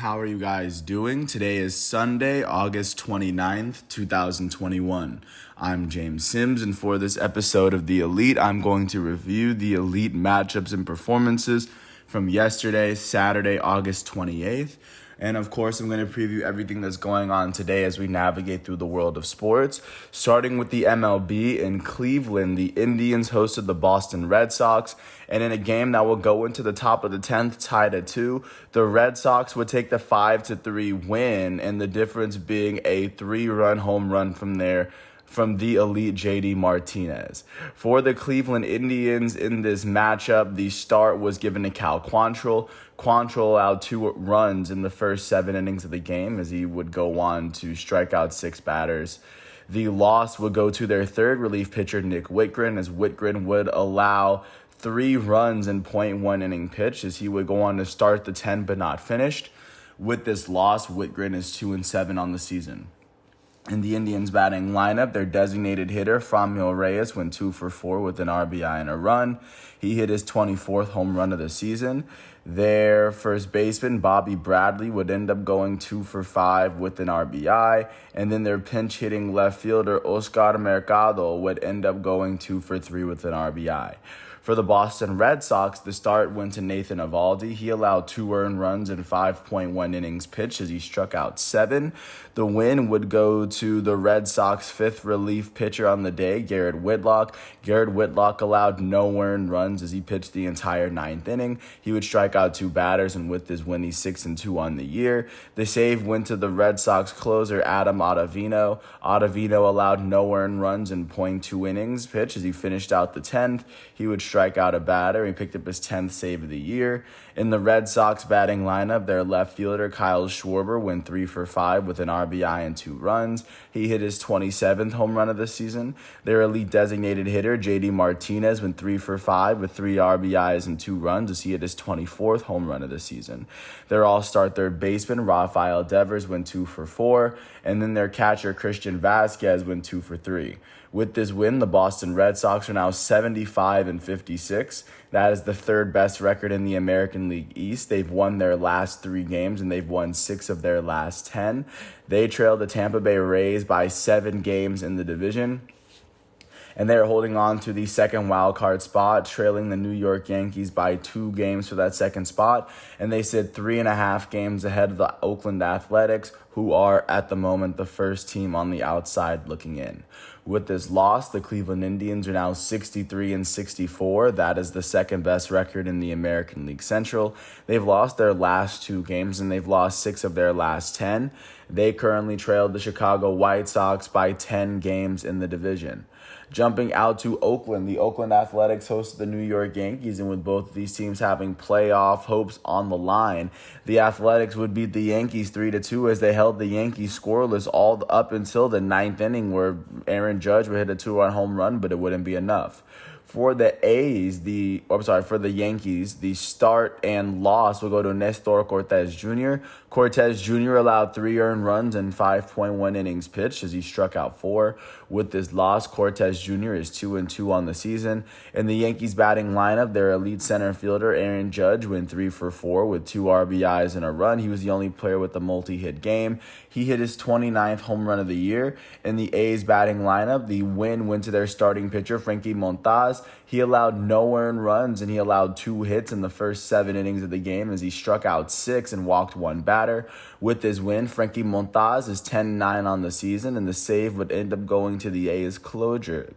How are you guys doing? Today is Sunday, August 29th, 2021. I'm James Sims, and for this episode of The Elite, I'm going to review the Elite matchups and performances from yesterday, Saturday, August 28th. And of course, I'm going to preview everything that's going on today as we navigate through the world of sports. Starting with the MLB in Cleveland, the Indians hosted the Boston Red Sox. And in a game that will go into the top of the 10th, tied at 2, the Red Sox would take the 5-3 win, and the difference being a 3-run home run from the elite JD Martinez. For the Cleveland Indians in this matchup, the start was given to Cal Quantrill. Quantrill allowed 2 runs in the first 7 innings of the game as he would go on to strike out 6 batters. The loss would go to their third relief pitcher, Nick Whitgren, as Whitgren would allow 3 runs in .1 inning pitch as he would go on to start the 10 but not finished. With this loss, Whitgren is 2-7 on the season. In the Indians batting lineup, their designated hitter, Franmil Reyes, went 2 for 4 with an RBI and a run. He hit his 24th home run of the season. Their first baseman, Bobby Bradley, would end up going 2 for 5 with an RBI. And then their pinch hitting left fielder, Oscar Mercado, would end up going 2 for 3 with an RBI. For the Boston Red Sox, the start went to Nathan Eovaldi. He allowed 2 earned runs in 5.1 innings pitched as he struck out 7. The win would go to the Red Sox 5th relief pitcher on the day, Garrett Whitlock. Garrett Whitlock allowed no earned runs as he pitched the entire 9th inning. He would strike out 2 batters, and with his win, he's 6-2 on the year. The save went to the Red Sox closer, Adam Ottavino. Ottavino allowed no earned runs in .2 innings pitched as he finished out the 10th. He would strike out a batter. He picked up his 10th save of the year. In the Red Sox batting lineup, their left fielder, Kyle Schwarber, went 3 for 5 with an RBI and 2 runs. He hit his 27th home run of the season. Their elite designated hitter, JD Martinez, went 3 for 5 with 3 RBIs and 2 runs as he hit his 24th home run of the season. Their all-star third baseman, Rafael Devers, went 2 for 4. And then their catcher, Christian Vasquez, went 2 for 3. With this win, the Boston Red Sox are now 75-56. That is the 3rd best record in the American League East. They've won their last 3 games, and they've won 6 of their last 10. They trailed the Tampa Bay Rays by 7 games in the division, and they're holding on to the second wild card spot, trailing the New York Yankees by 2 games for that second spot, and they sit 3.5 games ahead of the Oakland Athletics, who are at the moment the first team on the outside looking in. With this loss, the Cleveland Indians are now 63-64. That is the 2nd best record in the American League Central. They've lost their last 2 games, and they've lost 6 of their last 10. They currently trailed the Chicago White Sox by 10 games in the division. Jumping out to Oakland, the Oakland Athletics hosted the New York Yankees, and with both of these teams having playoff hopes on the line, the Athletics would beat the Yankees 3-2 as they held the Yankees scoreless all up until the 9th inning, where Aaron Judge would hit a 2-run home run, but it wouldn't be enough. For the Yankees, the start and loss will go to Nestor Cortes Jr. Cortes Jr. allowed 3 earned runs in 5.1 innings pitched as he struck out 4. With this loss, Cortes Jr. is 2-2 on the season. In the Yankees batting lineup, their elite center fielder, Aaron Judge, went 3 for 4 with 2 RBIs and a run. He was the only player with a multi-hit game. He hit his 29th home run of the year. In the A's batting lineup, the win went to their starting pitcher, Frankie Montas. He allowed no earned runs, and he allowed 2 hits in the first 7 innings of the game as he struck out 6 and walked 1 batter. With his win, Frankie Montas is 10-9 on the season, and the save would end up going to the A's closer,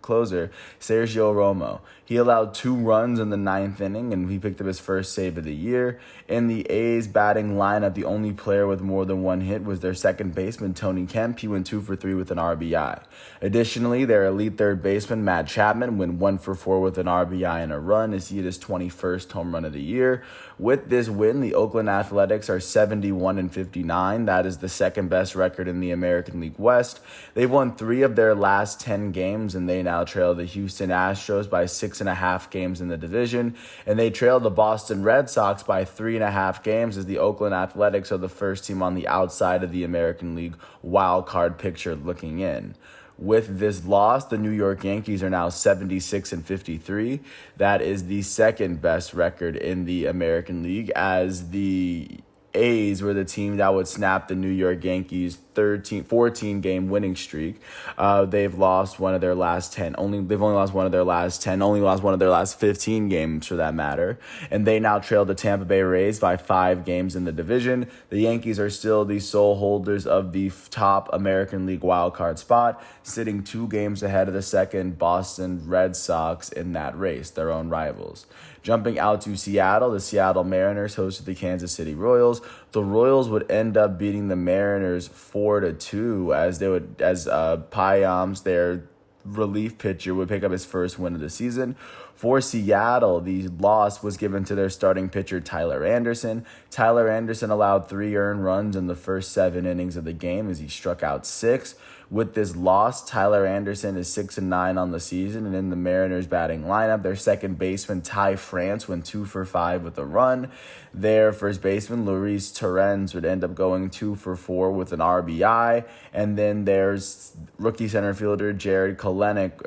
Sergio Romo. He allowed 2 runs in the 9th inning, and he picked up his first save of the year. In the A's batting lineup, the only player with more than 1 hit was their second baseman, Tony Kemp. He went 2 for 3 with an RBI. Additionally, their elite third baseman, Matt Chapman, went 1 for 4 with an RBI and a run as he hit his 21st home run of the year. With this win, the Oakland Athletics are 71-59. That is the 2nd best record in the American League West. They've won 3 of their last 10 games, and they now trail the Houston Astros by 6.5 games in the division. And they trail the Boston Red Sox by 3.5 games as the Oakland Athletics are the first team on the outside of the American League wild card picture looking in. With this loss, the New York Yankees are now 76-53. That is the 2nd best record in the American League, as the A's were the team that would snap the New York Yankees 14 game winning streak. They've lost one of their last 10. They've only lost one of their last 10, only lost one of their last 15 games for that matter. And they now trail the Tampa Bay Rays by 5 games in the division. The Yankees are still the sole holders of the top American League wildcard spot, sitting 2 games ahead of the second Boston Red Sox in that race, their own rivals. Jumping out to Seattle, the Seattle Mariners hosted the Kansas City Royals. The Royals would end up beating the Mariners 4-2 as Payams, their relief pitcher, would pick up his first win of the season. For Seattle, the loss was given to their starting pitcher, Tyler Anderson. Tyler Anderson allowed 3 earned runs in the first 7 innings of the game as he struck out 6. With this loss, Tyler Anderson is 6-9 on the season, and in the Mariners batting lineup, their second baseman, Ty France, went 2 for 5 with a run. Their first baseman, Luis Torrens, would end up going 2 for 4 with an RBI. And then there's rookie center fielder Jared Kelenic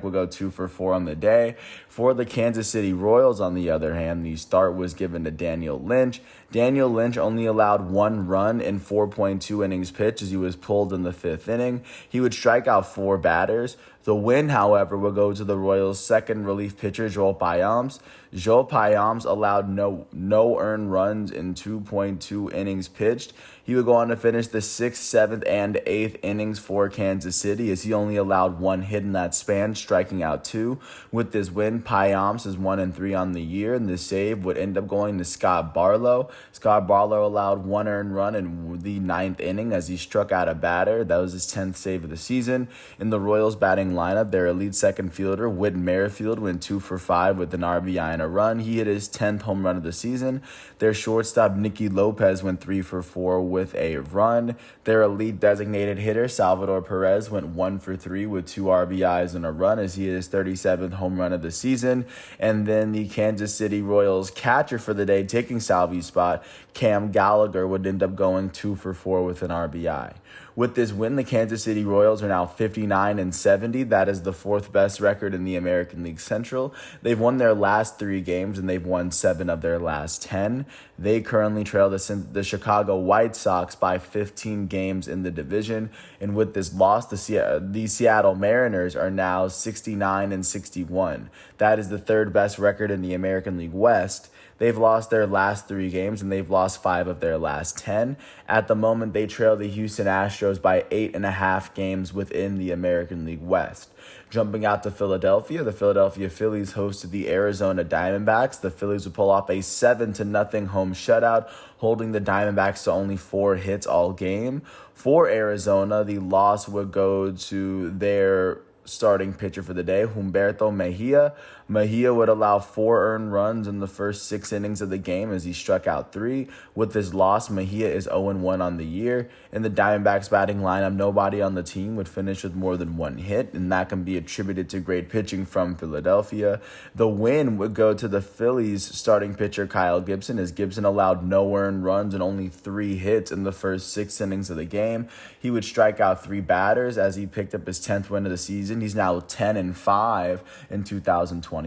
will go 2 for 4 on the day. For the Kansas City Royals, on the other hand, the start was given to Daniel Lynch. Daniel Lynch only allowed 1 run in 4.2 innings pitched as he was pulled in the 5th inning. He would strike out 4 batters. The win, however, will go to the Royals' second relief pitcher, Joel Payams. Joel Payams allowed no earned runs in 2.2 innings pitched. He would go on to finish the 6th, 7th, and 8th innings for Kansas City as he only allowed 1 hit in that span, striking out 2. With this win, Payams is 1-3 on the year, and the save would end up going to Scott Barlow. Scott Barlow allowed 1 earned run in the 9th inning as he struck out a batter. That was his 10th save of the season. In the Royals batting lineup, their elite second fielder, Whit Merrifield, went 2 for 5 with an RBI and a run. He hit his 10th home run of the season. Their shortstop, Nicky Lopez, went 3 for 4 with a run. Their elite designated hitter, Salvador Perez, went 1 for 3 with 2 RBIs and a run as he hit his 37th home run of the season. And then the Kansas City Royals catcher for the day, taking Salvi's spot, Cam Gallagher, would end up going 2 for 4 with an RBI. With this win, the Kansas City Royals are now 59-70. That is the 4th best record in the American League Central. They've won their last 3 games, and they've won 7 of their last 10. They currently trail the Chicago White Sox by 15 games in the division. And with this loss, the Seattle Mariners are now 69-61. That is the 3rd best record in the American League West. They've lost their last 3 games, and they've lost 5 of their last 10. At the moment, they trail the Houston Astros by 8.5 games within the American League West. Jumping out to Philadelphia, the Philadelphia Phillies hosted the Arizona Diamondbacks. The Phillies would pull off a 7-0 home shutout, holding the Diamondbacks to only 4 hits all game. For Arizona, the loss would go to their starting pitcher for the day, Humberto Mejia. Mejia would allow 4 earned runs in the first 6 innings of the game as he struck out 3. With this loss, Mejia is 0-1 on the year. In the Diamondbacks batting lineup, nobody on the team would finish with more than 1 hit, and that can be attributed to great pitching from Philadelphia. The win would go to the Phillies starting pitcher, Kyle Gibson, as Gibson allowed no earned runs and only 3 hits in the first 6 innings of the game. He would strike out 3 batters as he picked up his 10th win of the season. He's now 10-5 in 2021.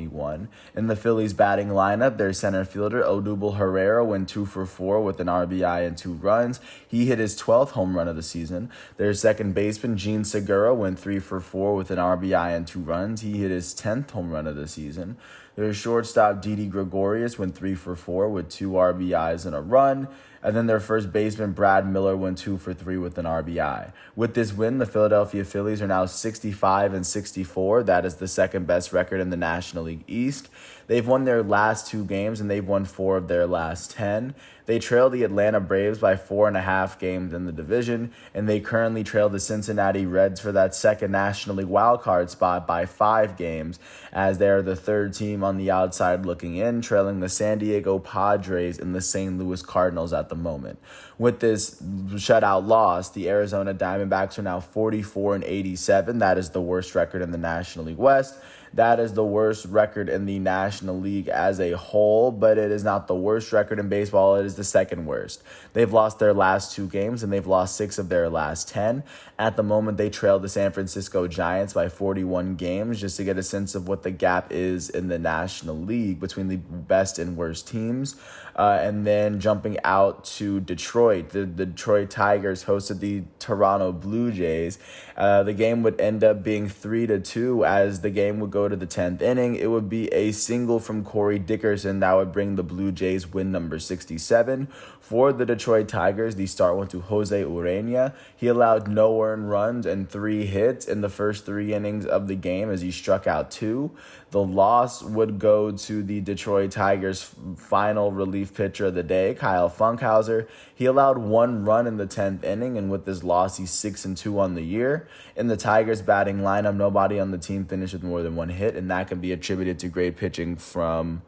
In the Phillies batting lineup, their center fielder, Odubel Herrera, went 2 for 4 with an RBI and 2 runs. He hit his 12th home run of the season. Their second baseman, Gene Segura, went 3 for 4 with an RBI and 2 runs. He hit his 10th home run of the season. Their shortstop, Didi Gregorius, went 3 for 4 with 2 RBIs and a run. And then their first baseman, Brad Miller, went 2 for 3 with an RBI. With this win, the Philadelphia Phillies are now 65-64. That is the 2nd best record in the National League East. They've won their last 2 games, and they've won 4 of their last 10. They trail the Atlanta Braves by 4.5 games in the division, and they currently trail the Cincinnati Reds for that 2nd National League wildcard spot by 5 games, as they are the 3rd team on the outside looking in, trailing the San Diego Padres and the St. Louis Cardinals at the moment. With this shutout loss, the Arizona Diamondbacks are now 44-87. That is the worst record in the National League West. That is the worst record in the National League as a whole, but it is not the worst record in baseball. It is the 2nd worst. They've lost their last 2 games, and they've lost 6 of their last 10. At the moment, they trail the San Francisco Giants by 41 games, just to get a sense of what the gap is in the National League between the best and worst teams. And then jumping out to Detroit, the Detroit Tigers hosted the Toronto Blue Jays. The game would end up being 3-2 as the game would go to the 10th inning. It would be a single from Corey Dickerson that would bring the Blue Jays win number 67. For the Detroit Tigers, the start went to Jose Urena. He allowed no earned runs and 3 hits in the first 3 innings of the game as he struck out 2. The loss would go to the Detroit Tigers' final relief pitcher of the day, Kyle Funkhauser. He allowed 1 run in the 10th inning, and with this loss, he's 6-2 on the year. In the Tigers' batting lineup, nobody on the team finished with more than 1 hit, and that can be attributed to great pitching from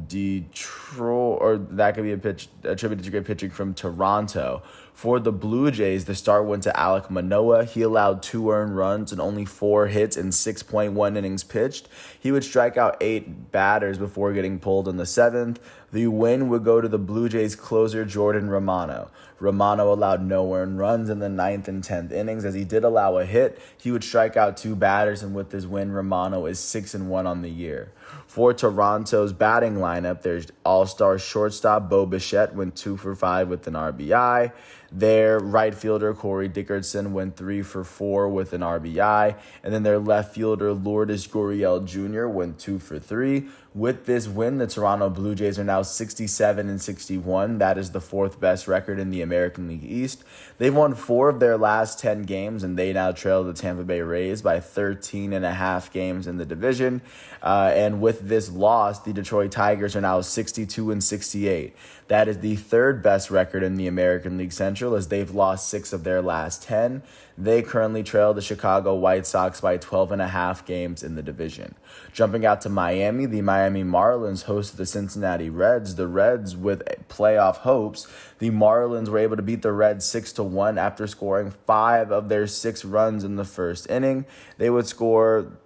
Detroit, or that could be attributed to great pitching from Toronto. For the Blue Jays, the start went to Alek Manoah. He allowed 2 earned runs and only 4 hits in 6.1 innings pitched. He would strike out 8 batters before getting pulled in the 7th. The win would go to the Blue Jays closer, Jordan Romano. Romano allowed no earned runs in the 9th and 10th innings. As he did allow a hit, he would strike out 2 batters, and with his win, Romano is 6-1 on the year. For Toronto's batting lineup, there's all-star shortstop Bo Bichette went 2 for 5 with an RBI. Their right fielder Corey Dickerson went 3 for 4 with an RBI. And then their left fielder Lourdes Gurriel Jr. went 2 for 3. With this win, the Toronto Blue Jays are now 67-61. That is the 4th best record in the American League East. They've won 4 of their last 10 games, and they now trail the Tampa Bay Rays by 13.5 games in the division. And with this loss, the Detroit Tigers are now 62-68. That is the 3rd best record in the American League Central, as they've lost 6 of their last 10. They currently trail the Chicago White Sox by 12.5 games in the division. Jumping out to Miami, the Miami Marlins hosted the Cincinnati Reds. The Reds with playoff hopes. The Marlins were able to beat the Reds 6-1 after scoring 5 of their 6 runs in the first inning. They would score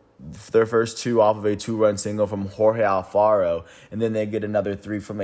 their first 2 off of a 2-run single from Jorge Alfaro, and then they get another 3 for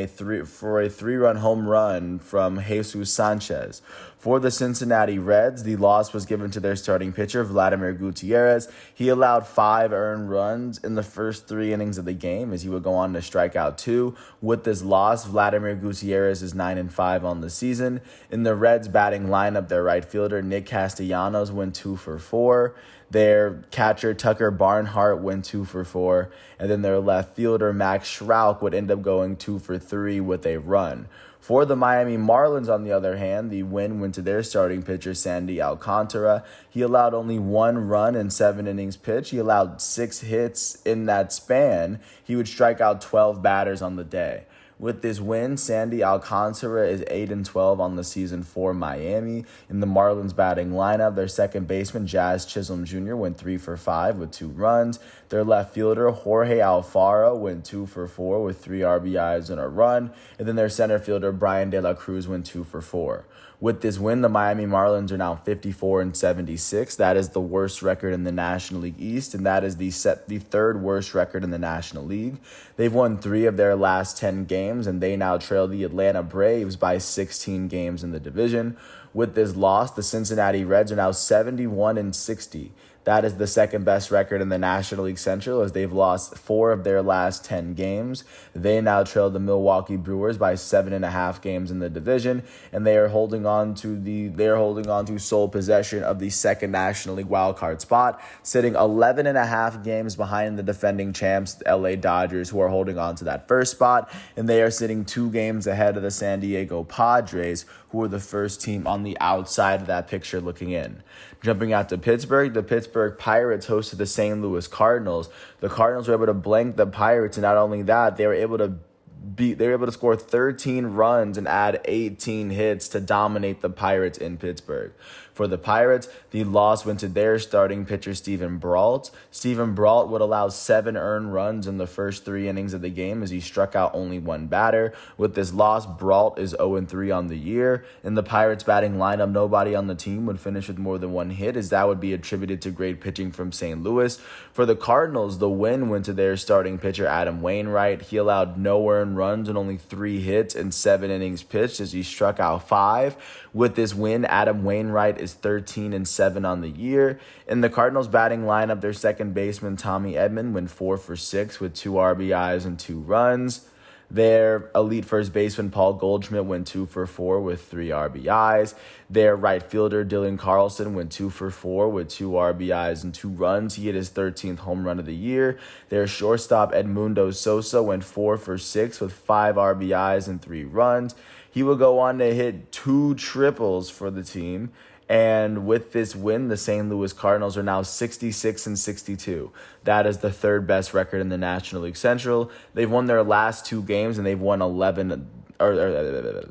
a 3-run home run from Jesus Sanchez. For the Cincinnati Reds, the loss was given to their starting pitcher, Vladimir Gutierrez. He allowed 5 earned runs in the first 3 innings of the game as he would go on to strike out 2. With this loss, Vladimir Gutierrez is 9-5 on the season. In the Reds batting lineup, their right fielder, Nick Castellanos, went 2 for 4. Their catcher, Tucker Barnhart, went 2 for 4. And then their left fielder, Max Schrauk, would end up going 2 for 3 with a run. For the Miami Marlins, on the other hand, the win went to their starting pitcher, Sandy Alcantara. He allowed only 1 run in 7 innings pitched. He allowed 6 hits in that span. He would strike out 12 batters on the day. With this win, Sandy Alcantara is 8-12 on the season for Miami. In the Marlins batting lineup, their second baseman, Jazz Chisholm Jr., went 3 for 5 with 2 runs. Their left fielder, Jorge Alfaro, went 2 for 4 with 3 RBIs and a run. And then their center fielder, Brian De La Cruz, went 2 for 4. With this win, the Miami Marlins are now 54-76. That is the worst record in the National League East, and that is the 3rd worst record in the National League. They've won 3 of their last 10 games, and they now trail the Atlanta Braves by 16 games in the division. With this loss, the Cincinnati Reds are now 71-60. That is the 2nd best record in the National League Central, as they've lost 4 of their last 10 games. They now trail the Milwaukee Brewers by 7.5 games in the division, and they are holding on to sole possession of the 2nd National League wildcard spot, sitting 11.5 games behind the defending champs, the LA Dodgers, who are holding on to that first spot, and they are sitting 2 games ahead of the San Diego Padres, who are the first team on the outside of that picture looking in. Jumping out to Pittsburgh, the Pittsburgh Pirates hosted the St. Louis Cardinals. The Cardinals were able to blank the Pirates, and not only that, they were able to score 13 runs and add 18 hits to dominate the Pirates in Pittsburgh. For the Pirates, the loss went to their starting pitcher, Steven Brault. Steven Brault would allow 7 earned runs in the first 3 innings of the game as he struck out only 1 batter. With this loss, Brault is 0-3 on the year. In the Pirates batting lineup, nobody on the team would finish with more than 1 hit, as that would be attributed to great pitching from St. Louis. For the Cardinals, the win went to their starting pitcher, Adam Wainwright. He allowed no earned runs and only 3 hits in 7 innings pitched as he struck out 5. With this win, Adam Wainwright is 13-7 on the year. In the Cardinals batting lineup, their second baseman, Tommy Edman, went 4 for 6 with 2 RBIs and 2 runs. Their elite first baseman Paul Goldschmidt went 2-for-4 with 3 RBIs. Their right fielder Dylan Carlson went 2-for-4 with 2 RBIs and 2 runs. He hit his 13th home run of the year. Their shortstop Edmundo Sosa went 4-for-6 with 5 RBIs and 3 runs. He will go on to hit 2 triples for the team. And with this win, the St. Louis Cardinals are now 66-62. That is the third best record in the National League Central. They've won their last 2 games and they've won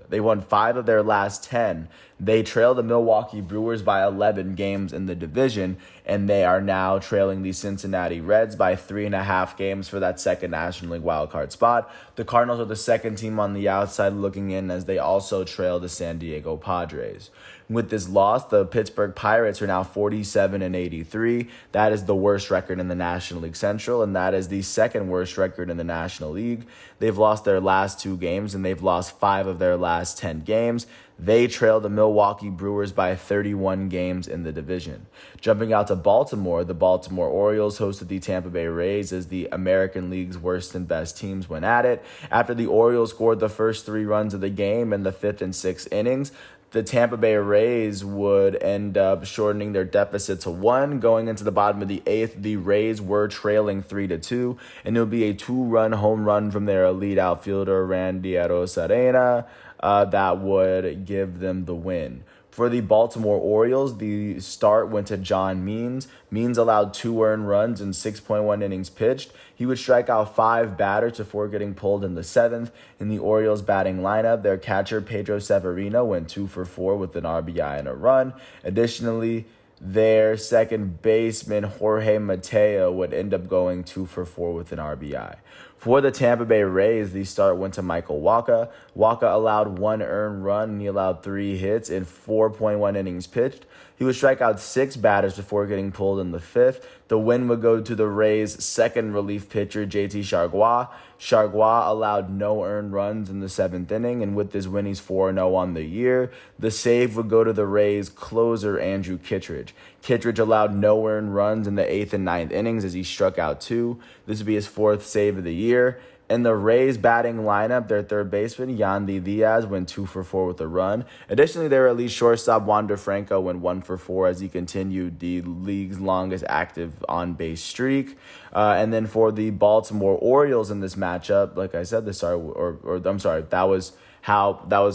they won 5 of their last 10. They trailed the Milwaukee Brewers by 11 games in the division, and they are now trailing the Cincinnati Reds by 3.5 games for that second National League wildcard spot. The Cardinals are the second team on the outside looking in, as they also trail the San Diego Padres. With this loss, the Pittsburgh Pirates are now 47-83. That is the worst record in the National League Central, and that is the second worst record in the National League. They've lost their last 2 games, and they've lost 5 of their last 10 games. They trail the Milwaukee Brewers by 31 games in the division. Jumping out to Baltimore, the Baltimore Orioles hosted the Tampa Bay Rays as the American League's worst and best teams went at it. After the Orioles scored the first 3 runs of the game in the 5th and 6th innings, the Tampa Bay Rays would end up shortening their deficit to 1. Going into the bottom of the 8th, the Rays were trailing 3-2, and it would be a 2-run home run from their elite outfielder, Randy Arozarena, that would give them the win. For the Baltimore Orioles, the start went to John Means. Means allowed 2 earned runs in 6.1 innings pitched. He would strike out 5 batters before getting pulled in the 7th. In the Orioles batting lineup, their catcher Pedro Severino went 2-for-4 with an RBI and a run. Additionally, their second baseman Jorge Mateo would end up going 2-for-4 with an RBI. For the Tampa Bay Rays, the start went to Michael Wacha. Wacha allowed 1 earned run, and he allowed 3 hits in 4.1 innings pitched. He would strike out 6 batters before getting pulled in the 5th. The win would go to the Rays' second relief pitcher, JT Chargois. Chargois allowed no earned runs in the 7th inning, and with this win, he's 4-0 on the year. The save would go to the Rays' closer, Andrew Kittredge. Kittredge allowed no earned runs in the 8th and 9th innings as he struck out 2. This would be his 4th save of the year. In the Rays batting lineup, their third baseman, Yandy Diaz, went 2-for-4 with a run. Additionally, their elite shortstop, Wander Franco, went 1-for-4 as he continued the league's longest active on-base streak. And then for the Baltimore Orioles in this matchup, like I said, that was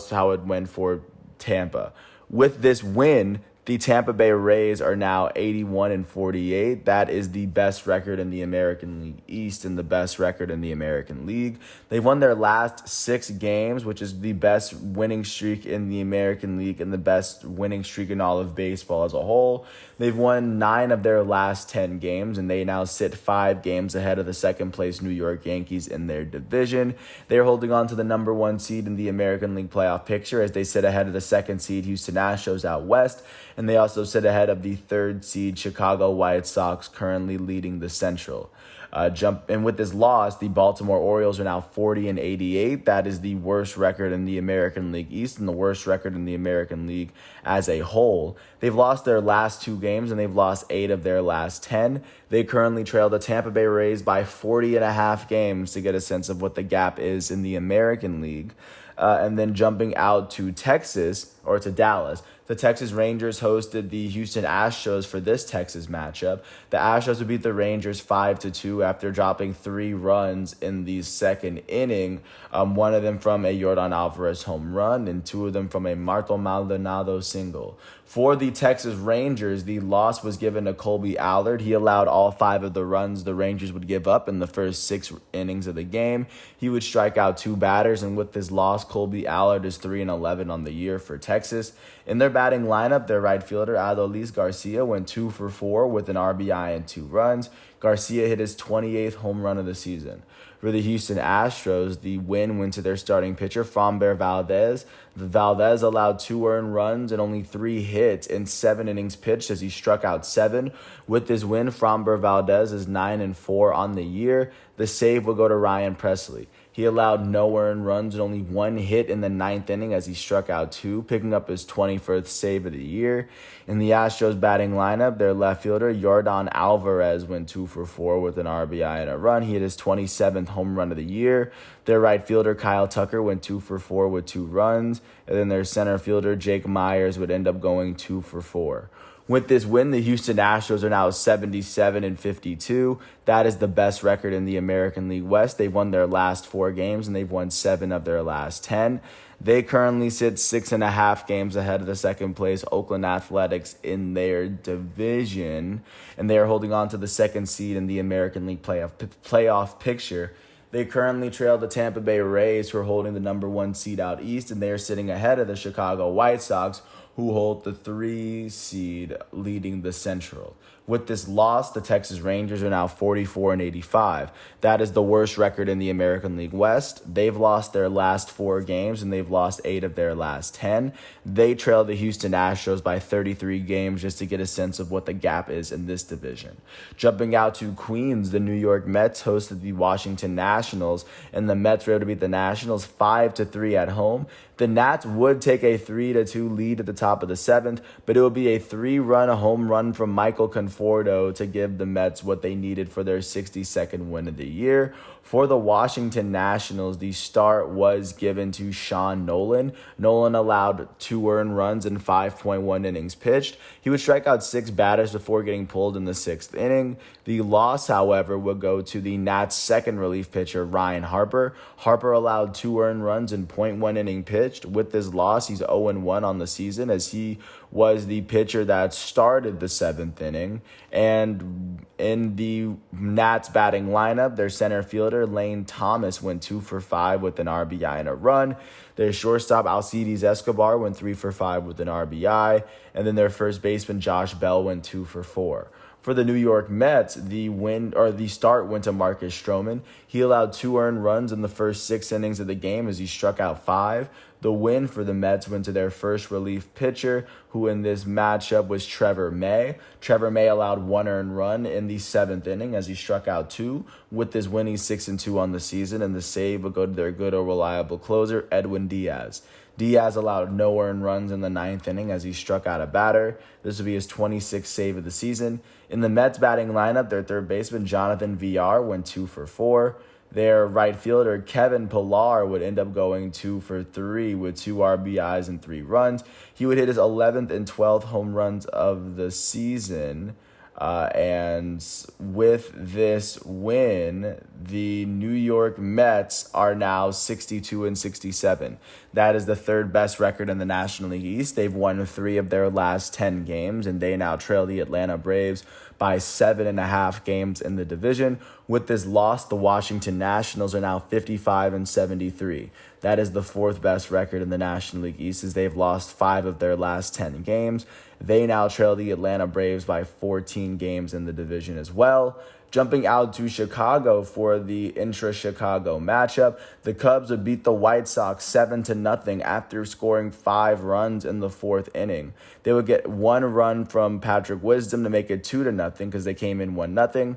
how it went for Tampa. With this win, the Tampa Bay Rays are now 81-48. That is the best record in the American League East and the best record in the American League. They've won their last 6 games, which is the best winning streak in the American League and the best winning streak in all of baseball as a whole. They've won 9 of their last 10 games, and they now sit 5 games ahead of the second-place New York Yankees in their division. They're holding on to the number 1 seed in the American League playoff picture as they sit ahead of the 2nd seed Houston Astros out west, and they also sit ahead of the 3rd seed Chicago White Sox, currently leading the Central. And with this loss, the Baltimore Orioles are now 40-88. That is the worst record in the American League East and the worst record in the American League as a whole. They've lost their last 2 games, and they've lost 8 of their last 10. They currently trail the Tampa Bay Rays by 40.5 games to get a sense of what the gap is in the American League. And then jumping out to Dallas, the Texas Rangers hosted the Houston Astros for this Texas matchup. The Astros would beat the Rangers 5-2 after dropping 3 runs in the 2nd inning, one of them from a Yordan Alvarez home run and 2 of them from a Marco Maldonado single. For the Texas Rangers, the loss was given to Colby Allard. He allowed all 5 of the runs the Rangers would give up in the first 6 innings of the game. He would strike out 2 batters, and with this loss, Colby Allard is 3-11 on the year for Texas. In their batting lineup, their right fielder, Adolis Garcia, went 2-for-4 with an RBI and 2 runs. Garcia hit his 28th home run of the season. For the Houston Astros, the win went to their starting pitcher, Framber Valdez. Valdez allowed 2 earned runs and only 3 hits in 7 innings pitched as he struck out 7. With this win, Framber Valdez is 9-4 on the year. The save will go to Ryan Presley. He allowed no earned runs and only one hit in the ninth inning as he struck out two, picking up his 21st save of the year. In the Astros batting lineup, their left fielder, Yordan Alvarez, went 2 for 4 with an RBI and a run. He hit his 27th home run of the year. Their right fielder, Kyle Tucker, went 2 for 4 with 2 runs. And then their center fielder, Jake Myers, would end up going 2 for 4. With this win, the Houston Astros are now 77-52. That is the best record in the American League West. They've won their last 4 games, and they've won 7 of their last 10. They currently sit 6.5 games ahead of the second place Oakland Athletics in their division, and they are holding on to the second seed in the American League playoff picture. They currently trail the Tampa Bay Rays, who are holding the number 1 seed out east, and they are sitting ahead of the Chicago White Sox, who hold the 3 seed leading the Central. With this loss, the Texas Rangers are now 44-85. That is the worst record in the American League West. They've lost their last 4 games, and they've lost 8 of their last 10. They trail the Houston Astros by 33 games just to get a sense of what the gap is in this division. Jumping out to Queens, the New York Mets hosted the Washington Nationals, and the Mets were able to beat the Nationals 5-3 at home. The Nats would take a 3-2 lead at the top of the 7th, but it would be a 3-run home run from Michael Conforto to give the Mets what they needed for their 62nd win of the year. For the Washington Nationals, the start was given to Sean Nolan. Nolan allowed 2 earned runs in 5.1 innings pitched. He would strike out 6 batters before getting pulled in the 6th inning. The loss, however, would go to the Nats' second relief pitcher, Ryan Harper. Harper allowed 2 earned runs in 0.1 inning pitched. With this loss, he's 0-1 on the season as he was the pitcher that started the 7th inning. And in the Nats batting lineup, their center fielder, Lane Thomas, went 2 for 5 with an RBI and a run. Their shortstop, Alcides Escobar, went 3 for 5 with an RBI. And then their first baseman, Josh Bell, went 2 for 4. For the New York Mets, the start went to Marcus Stroman. He allowed 2 earned runs in the first 6 innings of the game as he struck out 5. The win for the Mets went to their first relief pitcher, who in this matchup was Trevor May. Trevor May allowed 1 earned run in the 7th inning as he struck out 2. With this win, he's 6-2 on the season, and the save would go to their good or reliable closer, Edwin Diaz. Diaz allowed no earned runs in the 9th inning as he struck out a batter. This would be his 26th save of the season. In the Mets batting lineup, their third baseman, Jonathan Villar, went 2 for 4. Their right fielder, Kevin Pillar, would end up going 2 for 3 with 2 RBIs and 3 runs. He would hit his 11th and 12th home runs of the season. And with this win, the New York Mets are now 62-67. That is the 3rd best record in the National League East. They've won 3 of their last 10 games, and they now trail the Atlanta Braves by 7.5 games in the division. With this loss, the Washington Nationals are now 55-73. That is the 4th best record in the National League East as they've lost 5 of their last 10 games. They now trail the Atlanta Braves by 14 games in the division as well. Jumping out to Chicago for the intra-Chicago matchup, the Cubs would beat the White Sox 7-0 after scoring 5 runs in the 4th inning. They would get 1 run from Patrick Wisdom to make it 2-0 because they came in 1-0.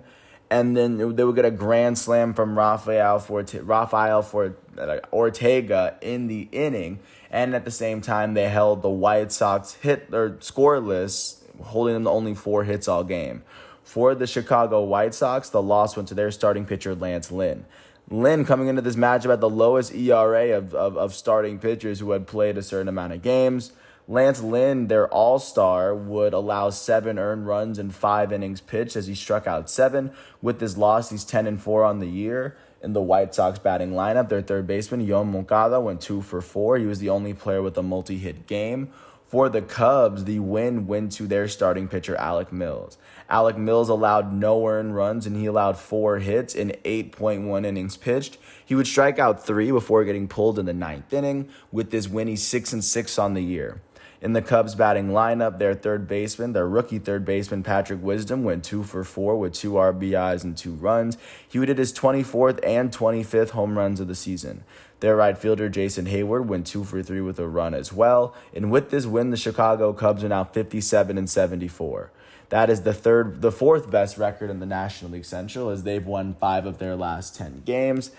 And then they would get a grand slam from Rafael Ortega in the inning. And at the same time, they held the White Sox scoreless, holding them to only 4 hits all game. For the Chicago White Sox, the loss went to their starting pitcher, Lance Lynn. Lynn, coming into this matchup, at the lowest ERA of starting pitchers who had played a certain amount of games. Lance Lynn, their all-star, would allow 7 earned runs in 5 innings pitched as he struck out 7. With this loss, he's 10-4 on the year. In the White Sox batting lineup, their third baseman, Yoan Moncada, went 2 for 4. He was the only player with a multi-hit game. For the Cubs, the win went to their starting pitcher, Alec Mills. Alec Mills allowed no earned runs, and he allowed 4 hits in 8.1 innings pitched. He would strike out 3 before getting pulled in the 9th inning. With this win, he's 6-6 on the year. In the Cubs batting lineup, their rookie third baseman, Patrick Wisdom, went 2 for 4 with 2 RBIs and 2 runs. He would hit his 24th and 25th home runs of the season. Their right fielder, Jason Hayward, went 2 for 3 with a run as well. And with this win, the Chicago Cubs are now 57-74. That is the 4th best record in the National League Central as they've won 5 of their last 10 games.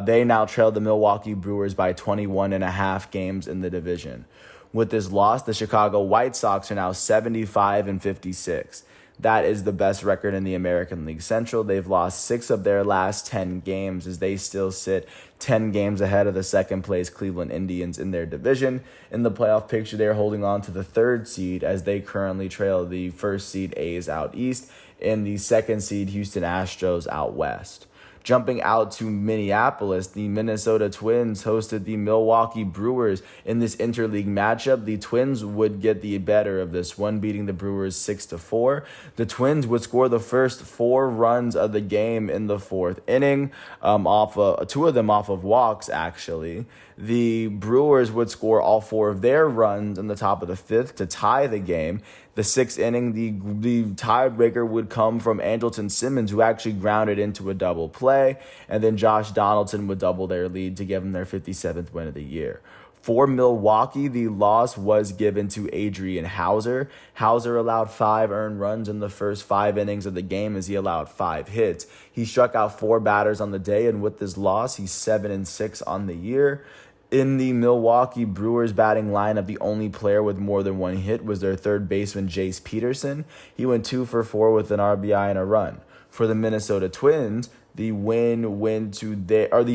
They now trail the Milwaukee Brewers by 21.5 games in the division. With this loss, the Chicago White Sox are now 75-56. That is the best record in the American League Central. They've lost 6 of their last 10 games as they still sit 10 games ahead of the second place Cleveland Indians in their division. In the playoff picture, they're holding on to the 3rd seed as they currently trail the 1st seed A's out east and the 2nd seed Houston Astros out west. Jumping out to Minneapolis, the Minnesota Twins hosted the Milwaukee Brewers in this interleague matchup. The Twins would get the better of this one, beating the Brewers 6-4. The Twins would score the first 4 runs of the game in the 4th inning, 2 of them off of walks, actually. The Brewers would score all 4 of their runs in the top of the 5th to tie the game. The 6th inning, the tiebreaker would come from Andrelton Simmons, who actually grounded into a double play, and then Josh Donaldson would double their lead to give them their 57th win of the year. For Milwaukee, the loss was given to Adrian Hauser. Hauser allowed 5 earned runs in the first 5 innings of the game as he allowed 5 hits. He struck out 4 batters on the day, and with this loss, he's 7-6 on the year. In the Milwaukee Brewers batting lineup, the only player with more than 1 hit was their 3rd baseman, Jace Peterson. He went 2 for 4 with an RBI and a run. For the Minnesota Twins, the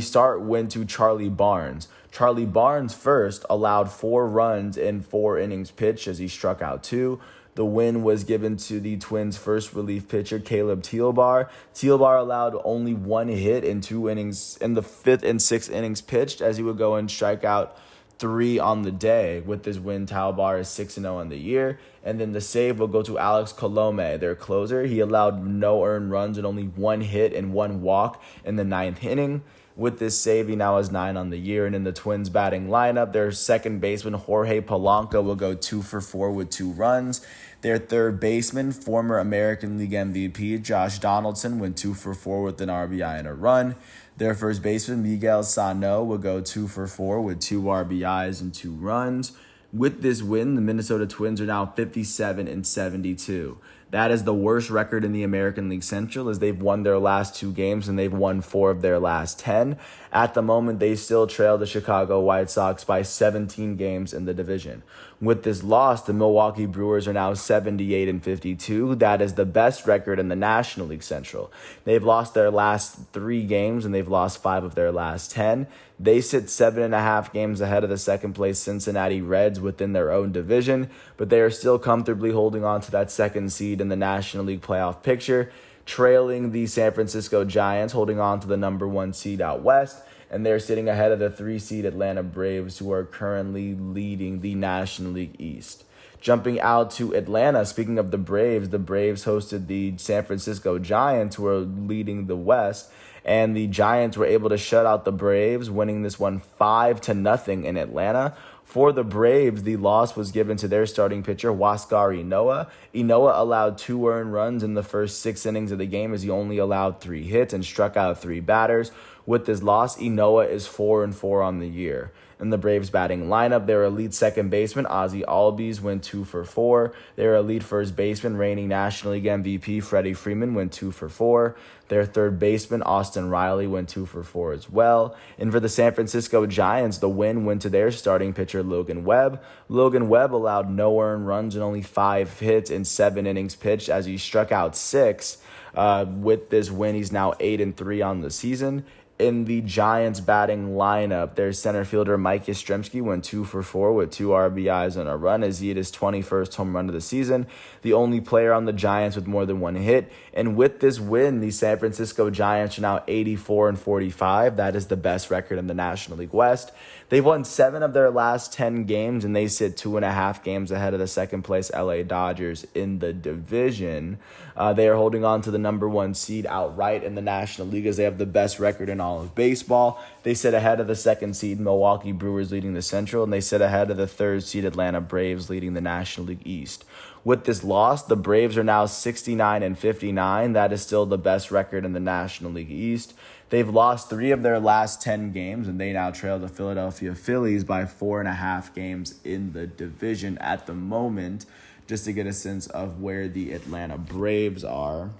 start went to Charlie Barnes. Charlie Barnes first allowed 4 runs in 4 innings pitched as he struck out 2. The win was given to the Twins' first relief pitcher, Caleb Thielbar. Thielbar allowed only 1 hit in 2 innings in the 5th and 6th innings pitched as he would go and strike out 3 on the day. With this win, Thielbar is 6-0 on the year. And then the save will go to Alex Colome, their closer. He allowed no earned runs and only 1 hit and 1 walk in the 9th inning. With this save, he now has 9 on the year. And in the Twins batting lineup, their 2nd baseman, Jorge Polanco, will go 2 for 4 with 2 runs. Their 3rd baseman, former American League MVP, Josh Donaldson, went 2 for 4 with an RBI and a run. Their 1st baseman, Miguel Sano, will go 2 for 4 with 2 RBIs and 2 runs. With this win, the Minnesota Twins are now 57-72. That is the worst record in the American League Central as they've won their last 2 games and they've won 4 of their last 10. At the moment, they still trail the Chicago White Sox by 17 games in the division. With this loss, the Milwaukee Brewers are now 78-52. That is the best record in the National League Central. They've lost their last 3 games and they've lost 5 of their last 10. They sit 7.5 games ahead of the 2nd place Cincinnati Reds within their own division, but they are still comfortably holding on to that 2nd seed in the National League playoff picture, trailing the San Francisco Giants, holding on to the number 1 seed out west, and they're sitting ahead of the 3 seed Atlanta Braves, who are currently leading the National League East. Jumping out to Atlanta, speaking of the Braves hosted the San Francisco Giants, who are leading the West, and the Giants were able to shut out the Braves, winning this one 5-0 in Atlanta. For the Braves, the loss was given to their starting pitcher, Huascar Ynoa. Ynoa allowed 2 earned runs in the first 6 innings of the game as he only allowed 3 hits and struck out 3 batters. With this loss, Ynoa is 4-4 on the year. In the Braves batting lineup, their elite 2nd baseman, Ozzie Albies, went 2 for 4. Their elite 1st baseman, reigning National League MVP, Freddie Freeman, went 2 for 4. Their 3rd baseman, Austin Riley, went 2 for 4 as well. And for the San Francisco Giants, the win went to their starting pitcher, Logan Webb. Logan Webb allowed no earned runs and only 5 hits in 7 innings pitched as he struck out 6. With this win, he's now 8-3 on the season. In the Giants batting lineup, their center fielder Mike Yastrzemski went 2 for 4 with 2 RBIs and a run as he hit his 21st home run of the season, the only player on the Giants with more than 1 hit. And with this win, the San Francisco Giants are now 84-45. That is the best record in the National League West. They've won 7 of their last 10 games, and they sit 2.5 games ahead of the 2nd place LA Dodgers in the division. They are holding on to the number 1 seed outright in the National League as they have the best record in all of baseball. They sit ahead of the 2nd seed Milwaukee Brewers leading the Central, and they sit ahead of the 3rd seed Atlanta Braves leading the National League East. With this loss, the Braves are now 69-59. That is still the best record in the National League East. They've lost 3 of their last 10 games, and they now trail the Philadelphia Phillies by 4.5 games in the division at the moment, just to get a sense of where the Atlanta Braves are.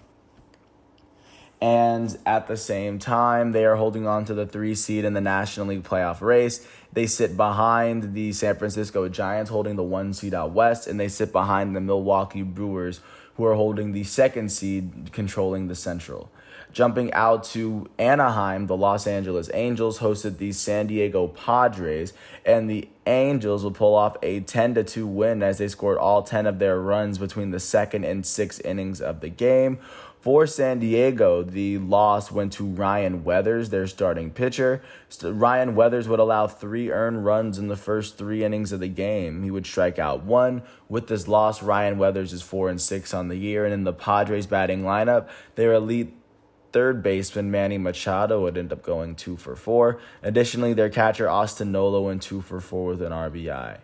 And at the same time, they are holding on to the 3 seed in the National League playoff race. They sit behind the San Francisco Giants, holding the 1 seed out west, and they sit behind the Milwaukee Brewers, who are holding the 2nd seed, controlling the Central. Jumping out to Anaheim, the Los Angeles Angels hosted the San Diego Padres, and the Angels would pull off a 10-2 win as they scored all 10 of their runs between the 2nd and 6th innings of the game. For San Diego, the loss went to Ryan Weathers, their starting pitcher. Ryan Weathers would allow 3 earned runs in the first 3 innings of the game. He would strike out 1. With this loss, Ryan Weathers is 4-6 on the year. And in the Padres batting lineup, their elite third baseman Manny Machado would end up going 2 for 4. Additionally, their catcher Austin Nola went 2 for 4 with an RBI.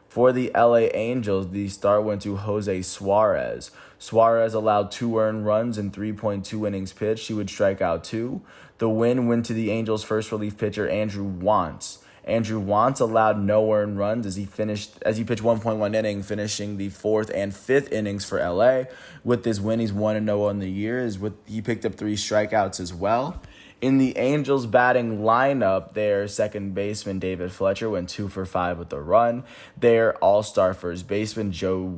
For the LA Angels, the start went to Jose Suarez. Suarez allowed 2 earned runs in 3.2 innings pitched. He would strike out 2. The win went to the Angels' first relief pitcher, Andrew Wantz. Andrew Wantz allowed no earned runs as he pitched 1.1 inning, finishing the 4th and 5th innings for LA. With this win, he's 1-0 on the year. He picked up 3 strikeouts as well. In the Angels batting lineup, their second baseman, David Fletcher, went 2 for 5 with a run. Their all-star first baseman, Jared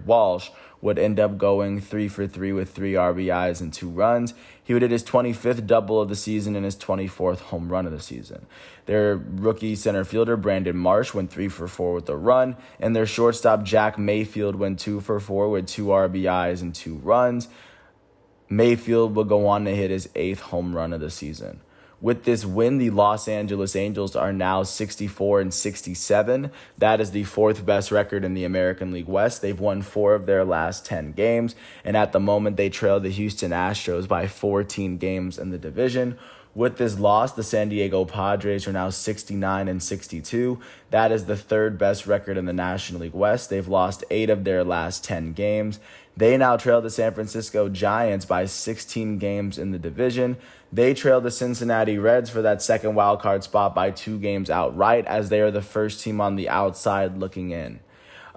Walsh, would end up going 3 for 3 with 3 RBIs and 2 runs. He would hit his 25th double of the season and his 24th home run of the season. Their rookie center fielder, Brandon Marsh, went 3 for 4 with a run, and their shortstop, Jack Mayfield, went 2 for 4 with 2 RBIs and 2 runs. Mayfield will go on to hit his 8th home run of the season. With this win, the Los Angeles Angels are now 64-67. That is the 4th best record in the American League West. They've won 4 of their last 10 games, and at the moment they trail the Houston Astros by 14 games in the division. With this loss, the San Diego Padres are now 69-62. That is the 3rd best record in the National League West. They've lost 8 of their last 10 games. They now trail the San Francisco Giants by 16 games in the division. They trail the Cincinnati Reds for that second wildcard spot by 2 games outright, as they are the first team on the outside looking in.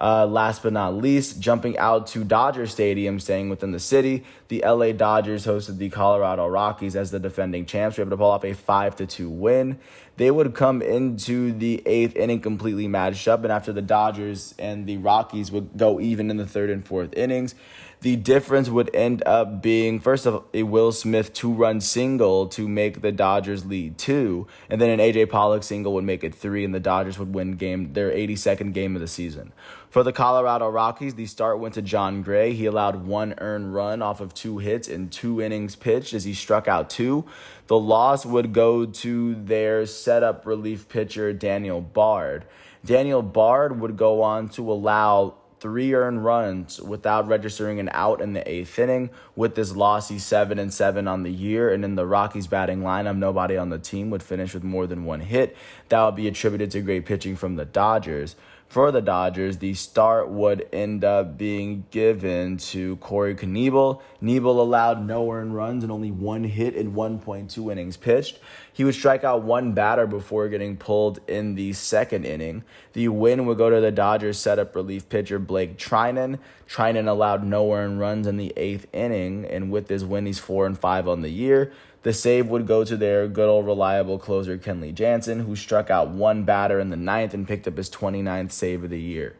Last but not least, jumping out to Dodger Stadium, staying within the city, the LA Dodgers hosted the Colorado Rockies as the defending champs. They were able to pull off a 5-2 win. They would come into the 8th inning completely matched up, and after the Dodgers and the Rockies would go even in the 3rd and 4th innings, the difference would end up being, first of all, a Will Smith 2-run single to make the Dodgers lead 2, and then an A.J. Pollock single would make it 3, and the Dodgers would win their 82nd game of the season. For the Colorado Rockies, the start went to John Gray. He allowed 1 earned run off of 2 hits in 2 innings pitched as he struck out 2. The loss would go to their setup relief pitcher, Daniel Bard. Daniel Bard would go on to allow 3 earned runs without registering an out in the 8th inning. With this loss, he's 7-7 on the year, and in the Rockies batting lineup, nobody on the team would finish with more than 1 hit. That would be attributed to great pitching from the Dodgers. For the Dodgers, the start would end up being given to Corey Knebel. Knebel allowed no earned runs and only 1 hit in 1.2 innings pitched. He would strike out 1 batter before getting pulled in the 2nd inning. The win would go to the Dodgers setup relief pitcher Blake Treinen. Treinen allowed no earned runs in the 8th inning, and with this win, he's 4-5 on the year. The save would go to their good old reliable closer, Kenley Jansen, who struck out 1 batter in the 9th and picked up his 29th save of the year.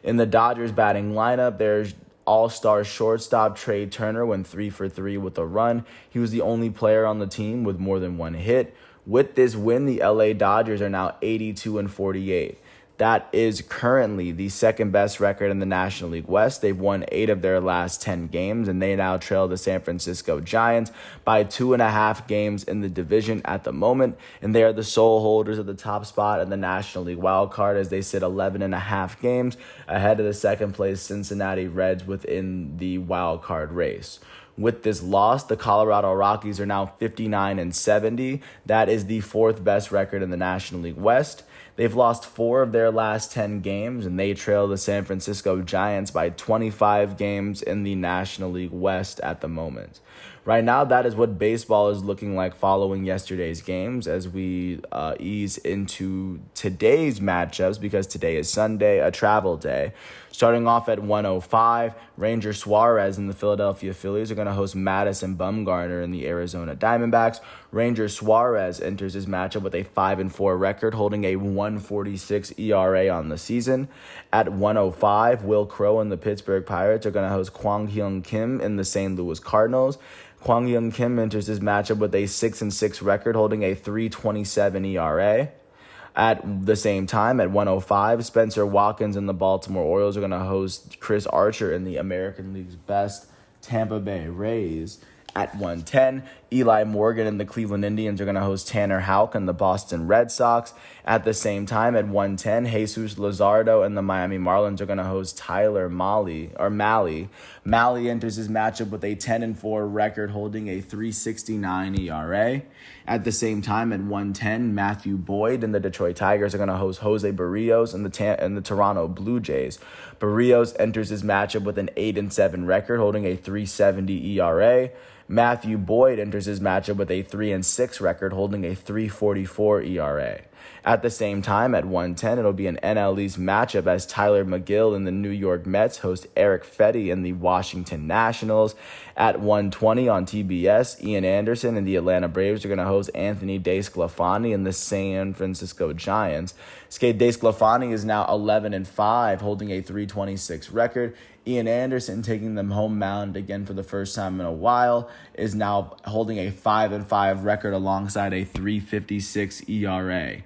In the Dodgers batting lineup, there's all-star shortstop Trey Turner went 3 for 3 with a run. He was the only player on the team with more than 1 hit. With this win, the LA Dodgers are now 82-48. That is currently the 2nd best record in the National League West. They've won 8 of their last 10 games, and they now trail the San Francisco Giants by 2.5 games in the division at the moment. And they are the sole holders of the top spot in the National League wild card as they sit 11.5 games ahead of the 2nd place Cincinnati Reds within the wild card race. With this loss, the Colorado Rockies are now 59-70. That is the 4th best record in the National League West. They've lost 4 of their last 10 games, and they trail the San Francisco Giants by 25 games in the National League West at the moment. Right now, that is what baseball is looking like following yesterday's games as we ease into today's matchups because today is Sunday, a travel day. Starting off at 1:05, Ranger Suarez and the Philadelphia Phillies are going to host Madison Bumgarner and the Arizona Diamondbacks. Ranger Suarez enters his matchup with a 5-4 record, holding a 1.46 ERA on the season. At 1:05, Will Crowe and the Pittsburgh Pirates are going to host Kwang Hyun Kim and the St. Louis Cardinals. Kwang Hyun Kim enters his matchup with a 6-6 record, holding a 3.27 ERA. At the same time, at 1:05, Spencer Watkins and the Baltimore Orioles are going to host Chris Archer in the American League's best Tampa Bay Rays. At 1:10, Eli Morgan and the Cleveland Indians are going to host Tanner Houck and the Boston Red Sox. At the same time, at 1:10, Jesus Luzardo and the Miami Marlins are going to host Tyler Mahle. Mahle enters his matchup with a 10-4 record, holding a 3.69 ERA. At the same time, at 1:10, Matthew Boyd and the Detroit Tigers are going to host Jose Barrios and the Toronto Blue Jays. Barrios enters his matchup with an 8-7 record, holding a 3.70 ERA. Matthew Boyd enters his matchup with a 3-6 record, holding a 3.44 ERA. At the same time, at 1:10, it'll be an NL East matchup as Tyler McGill and the New York Mets host Eric Fedde and the Washington Nationals. At 1:20 on TBS, Ian Anderson and the Atlanta Braves are going to host Anthony DeSclafani and the San Francisco Giants. DeSclafani is now 11-5, holding a 3.26 record. Ian Anderson, taking them home mound again for the first time in a while, is now holding a 5-5 record alongside a 3.56 ERA.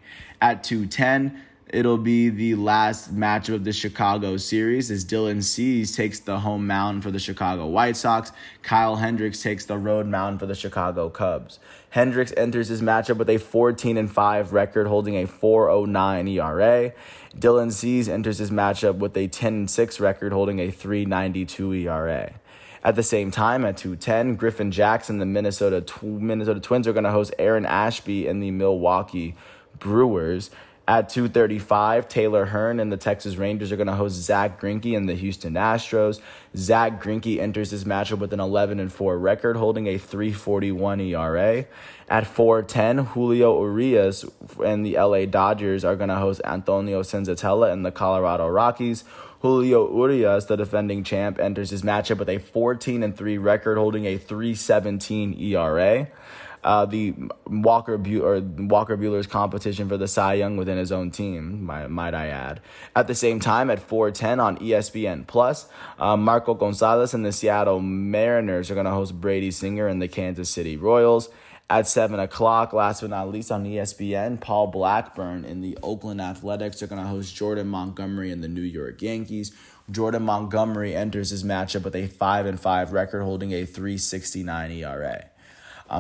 At 2:10, it'll be the last matchup of the Chicago series as Dylan Cease takes the home mound for the Chicago White Sox. Kyle Hendricks takes the road mound for the Chicago Cubs. Hendricks enters his matchup with a 14-5 record, holding a 4.09 ERA. Dylan Cease enters his matchup with a 10-6 record, holding a 3.92 ERA. At the same time, at 2:10, Griffin Jackson, the Minnesota Twins are going to host Aaron Ashby and the Milwaukee Brewers. At 2:35, Taylor Hearn and the Texas Rangers are going to host Zach Greinke and the Houston Astros. Zach Greinke enters his matchup with an 11-4 record, holding a 3.41 ERA. At 4:10, Julio Urias and the LA Dodgers are going to host Antonio Senzatella and the Colorado Rockies. Julio Urias, the defending champ, enters his matchup with a 14-3 record, holding a 3.17 ERA. The Walker Buehler's competition for the Cy Young within his own team, might I add. At the same time, at 4:10 on ESPN Plus, Marco Gonzalez and the Seattle Mariners are going to host Brady Singer and the Kansas City Royals. At 7 o'clock, last but not least on ESPN, Paul Blackburn and the Oakland Athletics are going to host Jordan Montgomery and the New York Yankees. Jordan Montgomery enters his matchup with a 5-5 record, holding a 3.69 ERA.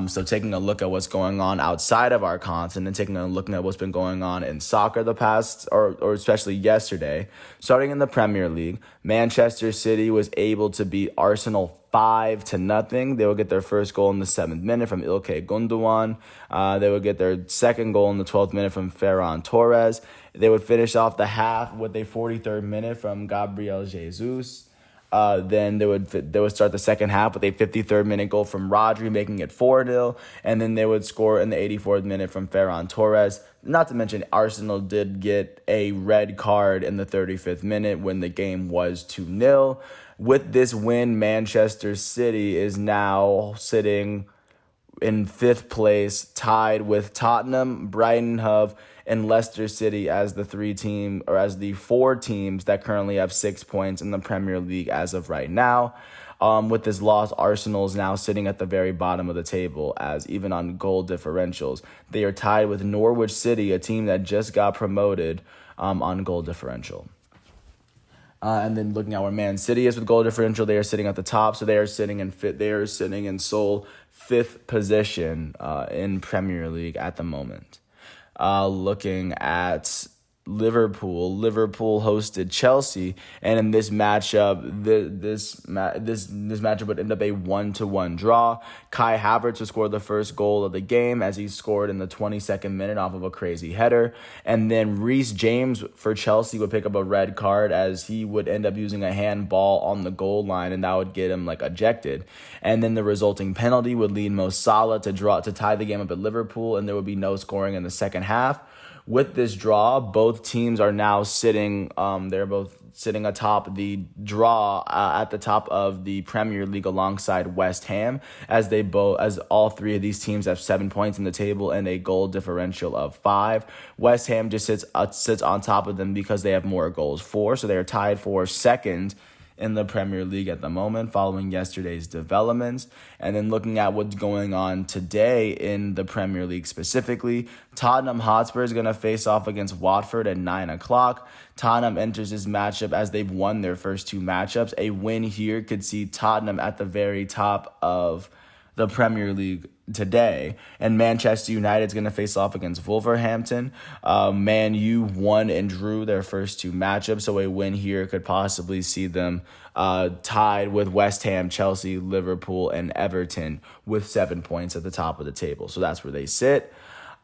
So taking a look at what's going on outside of our continent, taking a look at what's been going on in soccer the past, or especially yesterday, starting in the Premier League, Manchester City was able to beat Arsenal 5-0. They will get their first goal in the 7th minute from Ilkay Gundogan. They would get their second goal in the 12th minute from Ferran Torres. They would finish off the half with a 43rd minute from Gabriel Jesus. Then they would start the second half with a 53rd minute goal from Rodri, making it 4-0, and then they would score in the 84th minute from Ferran Torres. Not to mention, Arsenal did get a red card in the 35th minute when the game was 2-0. With this win, Manchester City is now sitting in 5th place, tied with Tottenham, Brighton, Hove, and Leicester City as the 4 teams that currently have 6 points in the Premier League as of right now. With this loss, Arsenal is now sitting at the very bottom of the table, as even on goal differentials, they are tied with Norwich City, a team that just got promoted, on goal differential. And then looking at where Man City is with goal differential, they are sitting at the top, so they are sitting in sole 5th position in Premier League at the moment. Looking at Liverpool. Liverpool hosted Chelsea, and in this matchup, this matchup would end up a 1-1 draw. Kai Havertz would score the first goal of the game as he scored in the 22nd minute off of a crazy header, and then Reece James for Chelsea would pick up a red card as he would end up using a handball on the goal line, and that would get him ejected. And then the resulting penalty would lead Mo Salah to tie the game up at Liverpool, and there would be no scoring in the second half. With this draw, both teams are now sitting. They're both sitting atop the draw at the top of the Premier League alongside West Ham, as all three of these teams have 7 points in the table and a goal differential of 5. West Ham just sits on top of them because they have more goals, 4, so they are tied for second in the Premier League at the moment, following yesterday's developments. And then looking at what's going on today in the Premier League specifically, Tottenham Hotspur is going to face off against Watford at 9 o'clock. Tottenham enters this matchup as they've won their first 2 matchups. A win here could see Tottenham at the very top of the Premier League today. And Manchester United is going to face off against Wolverhampton. Man U won and drew their first 2 matchups, so a win here could possibly see them tied with West Ham, Chelsea, Liverpool, and Everton with 7 points at the top of the table. So that's where they sit.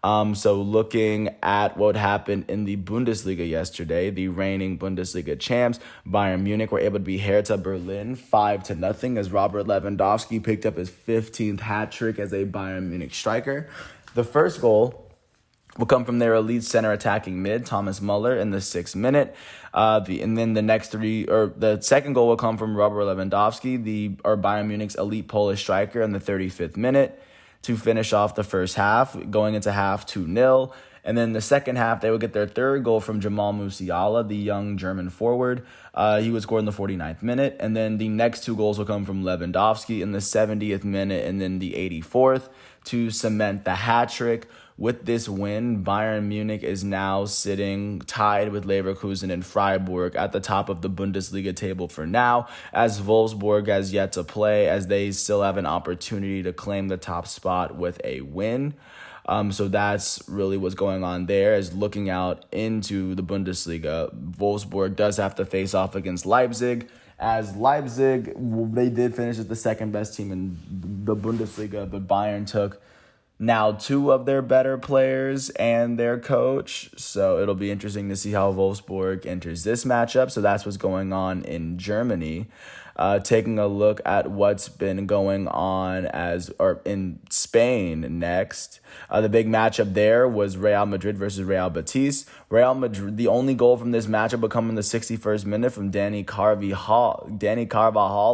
So looking at what happened in the Bundesliga yesterday, the reigning Bundesliga champs, Bayern Munich, were able to beat Hertha Berlin 5-0 as Robert Lewandowski picked up his 15th hat trick as a Bayern Munich striker. The first goal will come from their elite center attacking mid, Thomas Muller, in the 6th minute. And then the second goal will come from Robert Lewandowski, Bayern Munich's elite Polish striker, in the 35th minute, to finish off the first half, going into half 2-0. And then the second half, they would get their third goal from Jamal Musiala, the young German forward. He would score in the 49th minute. And then the next 2 goals will come from Lewandowski in the 70th minute and then the 84th to cement the hat trick. With this win, Bayern Munich is now sitting tied with Leverkusen and Freiburg at the top of the Bundesliga table for now, as Wolfsburg has yet to play, as they still have an opportunity to claim the top spot with a win. So that's really what's going on there. As looking out into the Bundesliga, Wolfsburg does have to face off against Leipzig. As Leipzig, they did finish as the second best team in the Bundesliga, but Bayern took now 2 of their better players and their coach. So it'll be interesting to see how Wolfsburg enters this matchup. So that's what's going in Germany. Taking a look at what's been going on in Spain next. The big matchup there was Real Madrid versus Real Betis. Real Madrid, the only goal from this matchup would come in the 61st minute from Dani Carvajal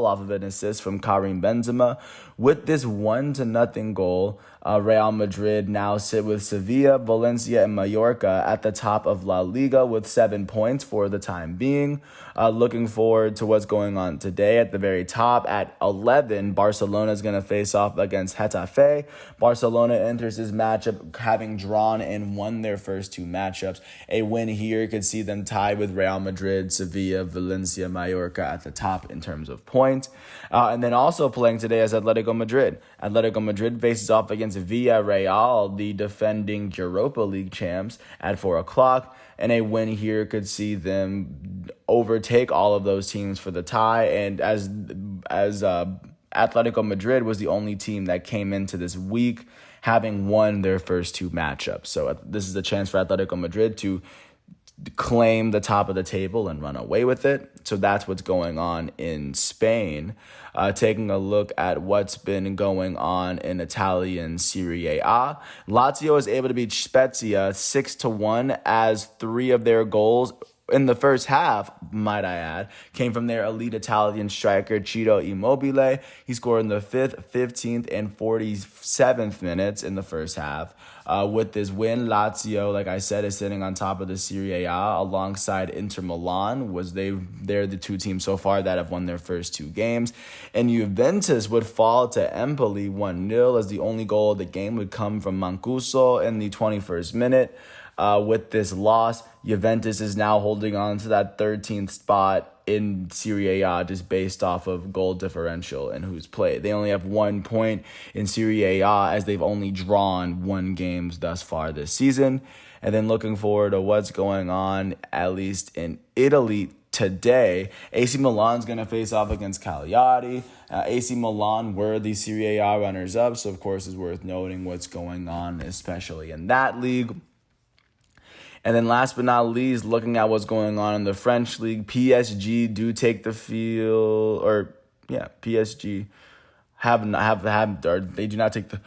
off of an assist from Karim Benzema. With this 1-0 goal, Real Madrid now sit with Sevilla, Valencia, and Mallorca at the top of La Liga with 7 points for the time being. Looking forward to what's going on today. At the very top at 11, Barcelona is going to face off against Getafe. Barcelona enters this matchup having drawn and won their first 2 matchups. A win here could see them tied with Real Madrid, Sevilla, Valencia, Mallorca at the top in terms of points. And then also playing today is Atletico Madrid. Atletico Madrid faces off against Villarreal, the defending Europa League champs, at 4 o'clock. And a win here could see them overtake all of those teams for the tie. And as Atletico Madrid was the only team that came into this week having won their first 2 matchups. So this is a chance for Atletico Madrid to claim the top of the table and run away with it. So that's what's going on in Spain. Taking a look at what's been going on in Italian Serie A. Lazio is able to beat Spezia 6-1 as 3 of their goals in the first half, might I add, came from their elite Italian striker, Ciro Immobile. He scored in the 5th, 15th, and 47th minutes in the first half. With this win, Lazio, like I said, is sitting on top of the Serie A alongside Inter Milan. They're the 2 teams so far that have won their first 2 games. And Juventus would fall to Empoli 1-0 as the only goal of the game would come from Mancuso in the 21st minute. With this loss, Juventus is now holding on to that 13th spot in Serie A just based off of goal differential and who's played. They only have 1 point in Serie A as they've only drawn 1 game thus far this season. And then looking forward to what's going on, at least in Italy today. AC Milan's going to face off against Cagliari. AC Milan were the Serie A runners-up, so of course it's worth noting what's going on, especially in that league. And then last but not least, looking at what's going on in the French league, PSG do take the field, PSG they do not take the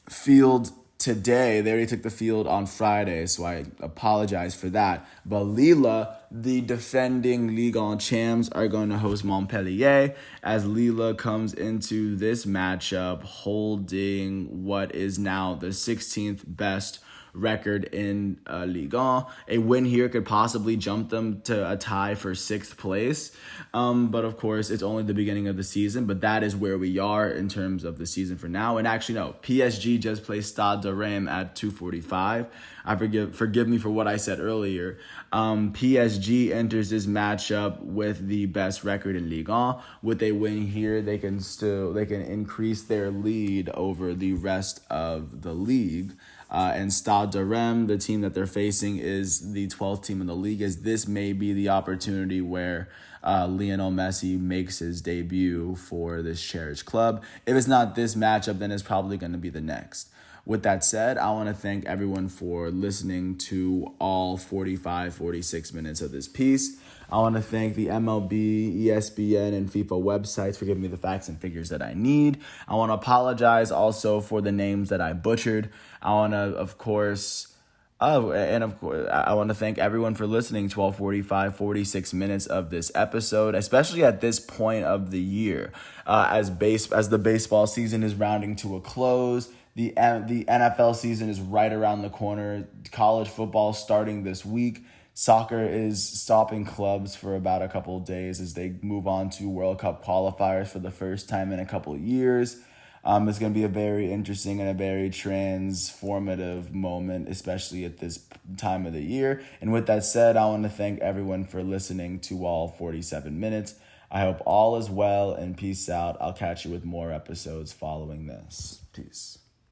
field today. They already took the field on Friday, so I apologize for that. But Lille, the defending Ligue 1 champs, are going to host Montpellier as Lille comes into this matchup holding what is now the 16th best record in Ligue 1. A win here could possibly jump them to a tie for 6th place. But of course, it's only the beginning of the season, but that is where we are in terms of the season for now. And actually, no, PSG just plays Stade de Reims at 2:45. Forgive me for what I said earlier. PSG enters this matchup with the best record in Ligue 1. With a win here, they can increase their lead over the rest of the league. And Stade de Reims, the team that they're facing, is the 12th team in the league, as this may be the opportunity where Lionel Messi makes his debut for this cherished club. If it's not this matchup, then it's probably going to be the next. With that said, I want to thank everyone for listening to all 46 minutes of this piece. I want to thank the MLB, ESPN, and FIFA websites for giving me the facts and figures that I need. I want to apologize also for the names that I butchered. I want to, I want to thank everyone for listening to all 46 minutes of this episode, especially at this point of the year, as the baseball season is rounding to a close. The NFL season is right around the corner. College football starting this week. Soccer is stopping clubs for about a couple of days as they move on to World Cup qualifiers for the first time in a couple of years. It's going to be a very interesting and a very transformative moment, especially at this time of the year. And with that said, I want to thank everyone for listening to all 47 minutes. I hope all is well and peace out. I'll catch you with more episodes following this. Peace.